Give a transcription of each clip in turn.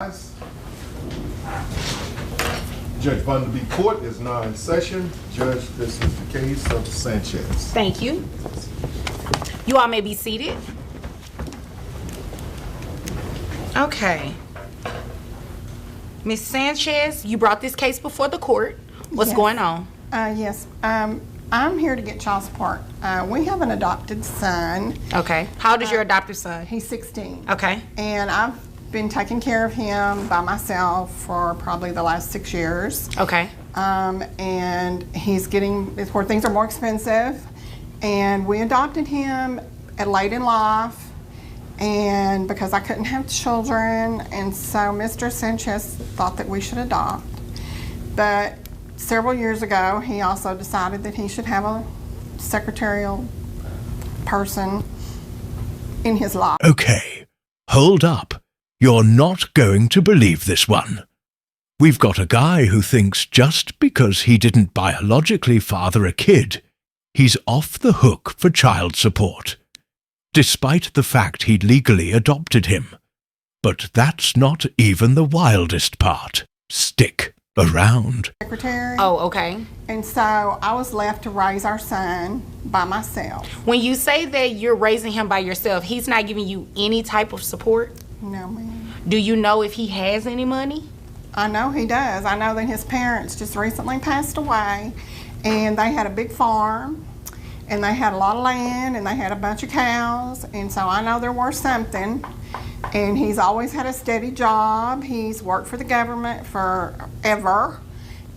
Judge Vanderbeek Court is now in session. Judge, this is the case of Sanchez. Thank you. You all may be seated. Okay. Ms. Sanchez, you brought this case before the court. What's going on? Yes. I'm here to get child support. We have an adopted son. Okay. How old is your adopted son? He's 16. Okay. And I've been taking care of him by myself for probably the last 6 years. Okay. And he's getting, it's where things are more expensive. And we adopted him at late in life, and because I couldn't have children, and so Mr. Sanchez thought that we should adopt. But several years ago, he also decided that he should have a secretarial person in his life. Okay, hold up. You're not going to believe this one. We've got a guy who thinks just because he didn't biologically father a kid, he's off the hook for child support, despite the fact he'd legally adopted him. But that's not even the wildest part. Stick around. Secretary. Oh, okay. And so I was left to raise our son by myself. When you say that you're raising him by yourself, he's not giving you any type of support? No, ma'am. Do you know if he has any money? I know he does. I know that his parents just recently passed away, and they had a big farm, and they had a lot of land, and they had a bunch of cows, and so I know they're worth something. And he's always had a steady job. He's worked for the government forever,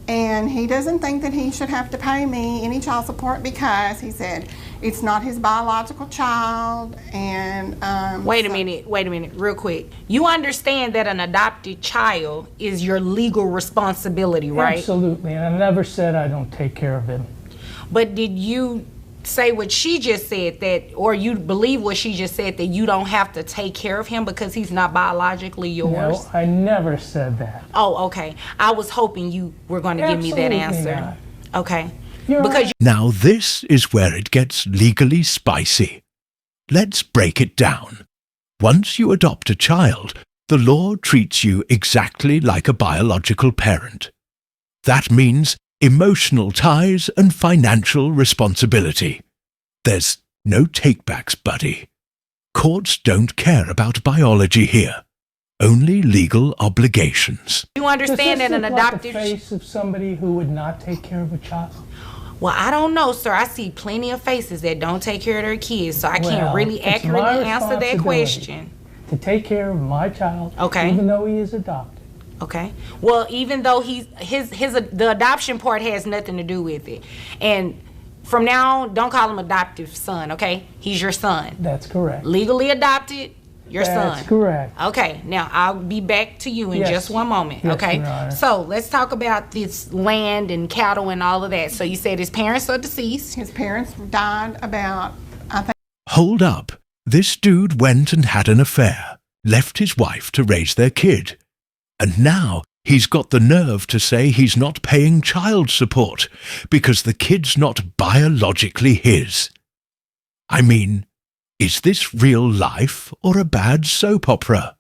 and he doesn't think that he should have to pay me any child support because he said it's not his biological child. And wait a minute, real quick. You understand that an adopted child is your legal responsibility, right? Absolutely, and I never said I don't take care of him. But did you say what she just said, that, or you believe what she just said, that you don't have to take care of him because he's not biologically yours? No, I never said that. Oh, okay. I was hoping you were going to give me that answer. Not. Okay. You're because right. Now this is where it gets legally spicy. Let's break it down. Once you adopt a child, the law treats you exactly like a biological parent. That means emotional ties and financial responsibility. There's no takebacks, buddy. Courts don't care about biology here. Only legal obligations. you understand that an adopted... Like the face of somebody who would not take care of a child? Well, I don't know, sir. I see plenty of faces that don't take care of their kids, so I can't really it's accurately my answer that responsibility question. to take care of my child, Okay. even though he is adopted. Okay. Well, even though the adoption part has nothing to do with it. And from now on, don't call him adoptive son, okay? He's your son. That's correct. Legally adopted, your son. That's correct. Okay. Now, I'll be back to you in Yes. just one moment, Yes, okay? Your Honor. So, let's talk about this land and cattle and all of that. So, you said his parents are deceased. his parents died about, I think, Hold up. This dude went and had an affair, left his wife to raise their kid. And now he's got the nerve to say he's not paying child support because the kid's not biologically his. I mean, is this real life or a bad soap opera?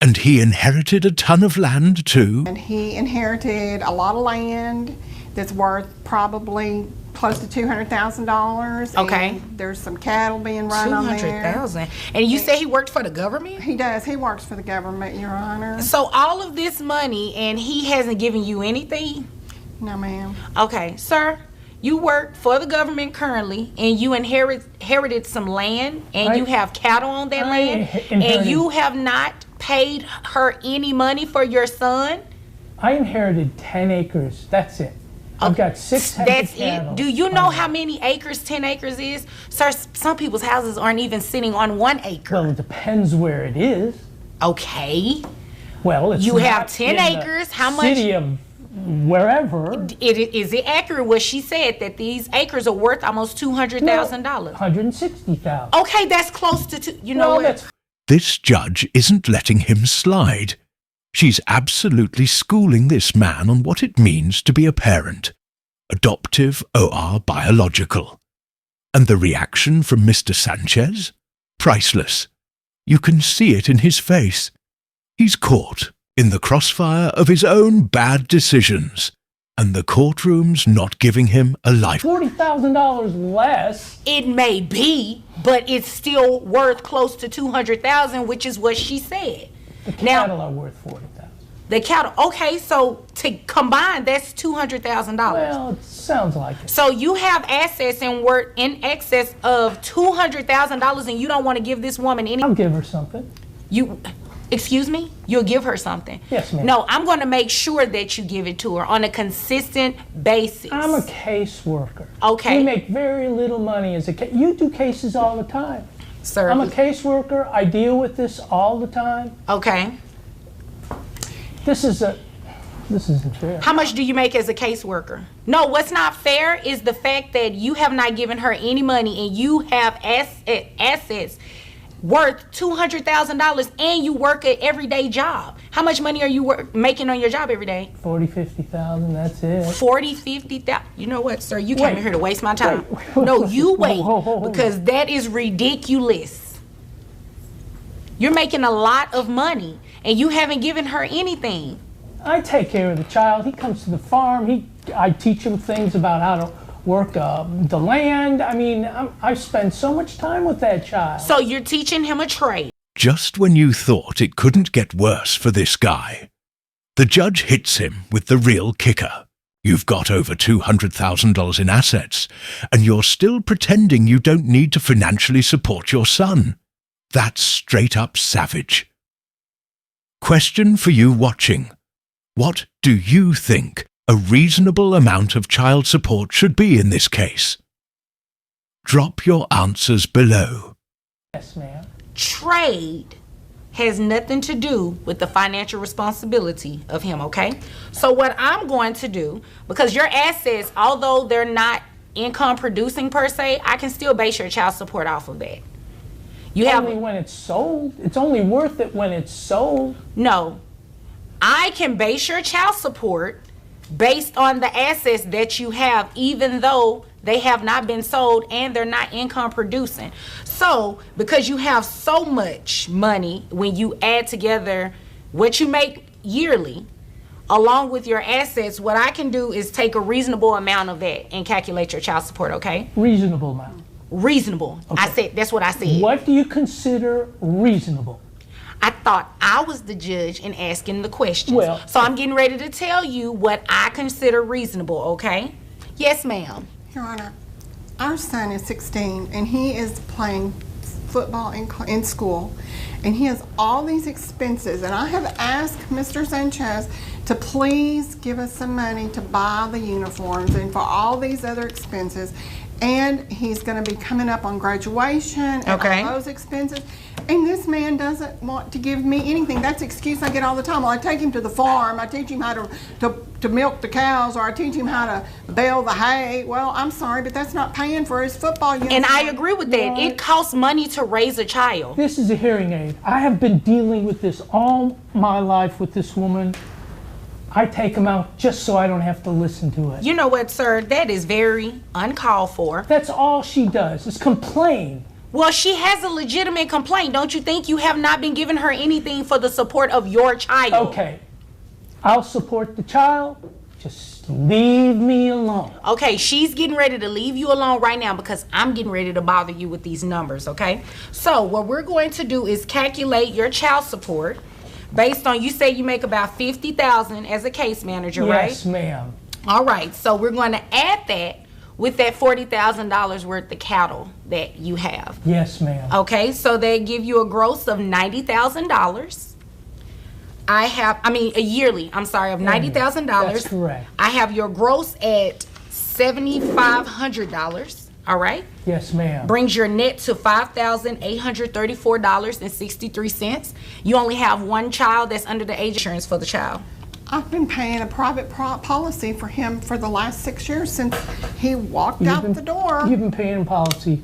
And he inherited a ton of land too? and he inherited a lot of land that's worth probably close to $200,000. Okay. And there's some cattle being run on there. 200,000. And you say he worked for the government? He does. He works for the government, Your Honor. So all of this money, and he hasn't given you anything? No, ma'am. Okay, sir, you work for the government currently, and you inherited some land, and you have cattle on that land, and you have not paid her any money for your son? I inherited 10 acres. That's it. I've got 600 That's cattle. it? Do you know how many acres 10 acres is? Sir, some people's houses aren't even sitting on 1 acre. Well, it depends where it is. Okay. Well, it's You not have 10 in the acres. How much? city of wherever. Is it accurate what she said that these acres are worth almost $200,000? 160,000. Okay, that's close to you know Well, what? that's This judge isn't letting him slide. She's absolutely schooling this man on what it means to be a parent. Adoptive or biological. And the reaction from Mr. Sanchez? Priceless. You can see it in his face. He's caught, in the crossfire of his own bad decisions, and the courtroom's not giving him a life. $40,000 less. It may be, but it's still worth close to $200,000, which is what she said. The cattle are worth $40,000. The cattle, okay, so to combine, that's $200,000. Well, it sounds like it. So you have assets and worth in excess of $200,000, and you don't want to give this woman any. I'll give her something. Excuse me? You'll give her something? Yes, ma'am. No, I'm going to make sure that you give it to her on a consistent basis. I'm a caseworker. Okay. We make very little money as a case. You do cases all the time. Sir. I'm a caseworker. I deal with this all the time. Okay. This isn't fair. How much do you make as a caseworker? No, what's not fair is the fact that you have not given her any money and you have assets worth $200,000 and you work an everyday job. How much money are you making on your job every day? 40,000, $50,000, that's it. 40, 50,000. You know what, sir? You came in here to waste my time. Wait. No, you wait, Hold because that is ridiculous. You're making a lot of money and you haven't given her anything. I take care of the child. He comes to the farm. I teach him things about how to work the land. I mean, I spend so much time with that child. So you're teaching him a trade. Just when you thought it couldn't get worse for this guy, the judge hits him with the real kicker. You've got over $200,000 in assets, and you're still pretending you don't need to financially support your son. That's straight up savage. Question for you watching. What do you think a reasonable amount of child support should be in this case? Drop your answers below. Yes, ma'am. Trade has nothing to do with the financial responsibility of him, okay? So what I'm going to do, because your assets, although they're not income producing per se, I can still base your child support off of that. Only when it's sold. It's only worth it when it's sold. No. I can base your child support based on the assets that you have, even though they have not been sold and they're not income producing. So, because you have so much money, when you add together what you make yearly, along with your assets, what I can do is take a reasonable amount of that and calculate your child support, okay? Reasonable amount. Reasonable. Okay. That's what I said. What do you consider reasonable? I thought I was the judge in asking the questions. Well, so I'm getting ready to tell you what I consider reasonable, okay? Yes, ma'am. Your Honor, our son is 16 and he is playing football in school, and he has all these expenses, and I have asked Mr. Sanchez to please give us some money to buy the uniforms and for all these other expenses, and he's going to be coming up on graduation and all those expenses, and this man doesn't want to give me anything. That's the excuse I get all the time. Well, I take him to the farm, I teach him how to milk the cows, or I teach him how to bale the hay. Well, I'm sorry, but that's not paying for his football uniform. And I agree with that. It costs money to raise a child. This is a hearing aid. I have been dealing with this all my life with this woman. I take him out just so I don't have to listen to it. You know what, sir? That is very uncalled for. That's all she does, is complain. Well, she has a legitimate complaint. Don't you think you have not been giving her anything for the support of your child? Okay, I'll support the child. Just leave me alone. Okay, she's getting ready to leave you alone right now because I'm getting ready to bother you with these numbers, okay? So what we're going to do is calculate your child support based on, you say you make about $50,000 as a case manager, right? Yes, ma'am. All right, so we're going to add that with that $40,000 worth of cattle that you have. Yes, ma'am. Okay, so they give you a gross of $90,000. A yearly, I'm sorry, of $90,000. That's correct. I have your gross at $7,500, all right? Yes, ma'am. Brings your net to $5,834.63. You only have one child that's under the age of insurance for the child. I've been paying a private policy for him for the last 6 years since he walked out the door. You've been paying policy.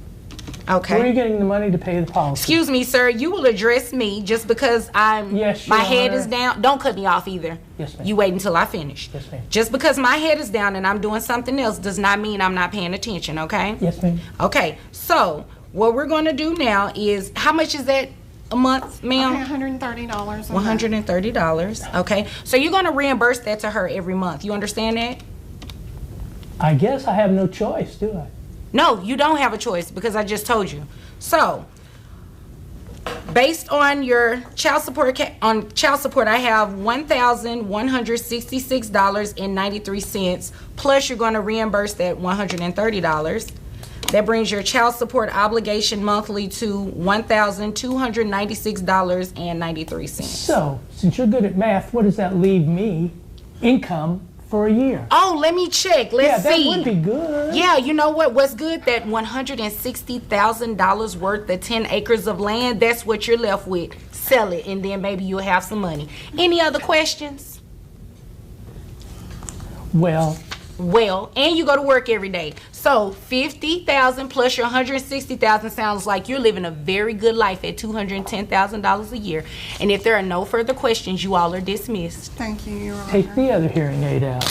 Okay. Where are you getting the money to pay the policy? Excuse me, sir. You will address me just because my head is down. Don't cut me off either. Yes, ma'am. You wait until I finish. Yes, ma'am. Just because my head is down and I'm doing something else does not mean I'm not paying attention, okay? Yes, ma'am. Okay, so what we're going to do now is, how much is that a month, I ma'am? pay $130 a month. $130. Okay. So you're going to reimburse that to her every month. You understand that? I guess I have no choice, do I? No, you don't have a choice because I just told you. So, based on your child support, I have $1,166.93, plus you're going to reimburse that $130. That brings your child support obligation monthly to $1,296.93. So, since you're good at math, what does that leave me income for a year? Oh, let me check. Let's Yeah, that see. would be good. Yeah, you know what? What's good? That $160,000 worth of 10 acres of land, that's what you're left with. Sell it, and then maybe you'll have some money. Any other questions? Well, And you go to work every day. So $50,000 plus your $160,000 sounds like you're living a very good life at $210,000 a year. And if there are no further questions, you all are dismissed. Thank you, Your Honor. take the other hearing aid out.